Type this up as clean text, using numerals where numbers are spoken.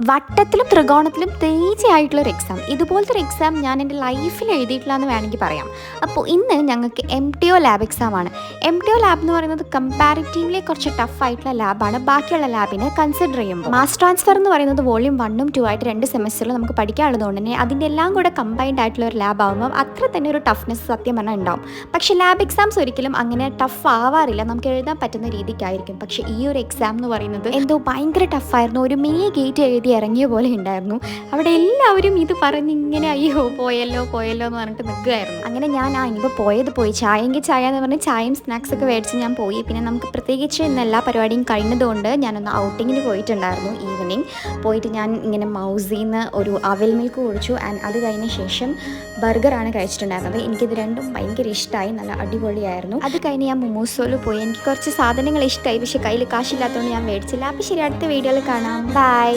വട്ടത്തിലും ത്രികോണത്തിലും തേച്ചയായിട്ടുള്ളൊരു exam. ഇതുപോലത്തെ ഒരു exam ഞാൻ എൻ്റെ ലൈഫിൽ എഴുതിയിട്ടില്ല എന്ന് വേണമെങ്കിൽ പറയാം. അപ്പോൾ ഇന്ന് ഞങ്ങൾക്ക് MTO ലാബ് എക്സാമാണ്. MTO ലാബ് എന്ന് പറയുന്നത് കമ്പാരിറ്റീവ്ലി കുറച്ച് ടഫ് ആയിട്ടുള്ള ലാബാണ് ബാക്കിയുള്ള ലാബിനെ കൺസിഡർ ചെയ്യുമ്പോൾ. മാസ് ട്രാൻസ്ഫർ എന്ന് പറയുന്നത് വോളിയം 1ഉം 2 ആയിട്ട് 2 സെമസ്റ്ററിൽ നമുക്ക് പഠിക്കാനുള്ളതുകൊണ്ട് തന്നെ അതിൻ്റെ എല്ലാം കൂടെ കമ്പൈൻഡ് ആയിട്ടുള്ള ഒരു ലാബ് ആകുമ്പോൾ അത്ര തന്നെ ഒരു ടഫ്നെസ് സത്യം പറഞ്ഞാൽ ഉണ്ടാവും. പക്ഷേ ലാബ് എക്സാംസ് ഒരിക്കലും അങ്ങനെ ടഫ് ആവാറില്ല, നമുക്ക് എഴുതാൻ പറ്റുന്ന രീതിക്കായിരിക്കും. പക്ഷേ ഈ ഒരു എക്സാം എന്ന് പറയുന്നത് എന്തോ ഭയങ്കര ടഫായിരുന്നു. ഒരു മിനി ഗേറ്റ് എഴുതി ഇറങ്ങിയ പോലെ ഉണ്ടായിരുന്നു. അവിടെ എല്ലാവരും ഇത് പറഞ്ഞ് ഇങ്ങനെ അയ്യോ പോയല്ലോ എന്ന് പറഞ്ഞിട്ട് നിൽക്കുകയായിരുന്നു. അങ്ങനെ ഞാൻ ഇനിയിപ്പോൾ പോയി ചായയെങ്കിൽ ചായ എന്ന് പറഞ്ഞ് ചായയും സ്നാക്സൊക്കെ മേടിച്ച് ഞാൻ പോയി. പിന്നെ നമുക്ക് പ്രത്യേകിച്ച് ഇന്ന് എല്ലാ പരിപാടിയും കഴിഞ്ഞതുകൊണ്ട് ഞാനൊന്ന് ഔട്ടിങ്ങിന് പോയിട്ടുണ്ടായിരുന്നു. ഈവനിങ് പോയിട്ട് ഞാൻ ഇങ്ങനെ മൗസിൽ നിന്ന് ഒരു അവൽ മിൽക്ക് കുടിച്ചു. ആൻഡ് അത് കഴിഞ്ഞ ശേഷം ബർഗറാണ് കഴിച്ചിട്ടുണ്ടായിരുന്നത്. എനിക്കിത് രണ്ടും ഭയങ്കര ഇഷ്ടമായി, നല്ല അടിപൊളിയായിരുന്നു. അത് കഴിഞ്ഞ് ഞാൻ മൊമോസോയിൽ പോയി. എനിക്ക് കുറച്ച് സാധനങ്ങൾ ഇഷ്ടമായി, പക്ഷേ കയ്യിൽ കാശില്ലാത്തതുകൊണ്ട് ഞാൻ മേടിച്ചില്ല. അപ്പോൾ ശരി, അടുത്ത വീഡിയോയിൽ കാണാം. ബൈ.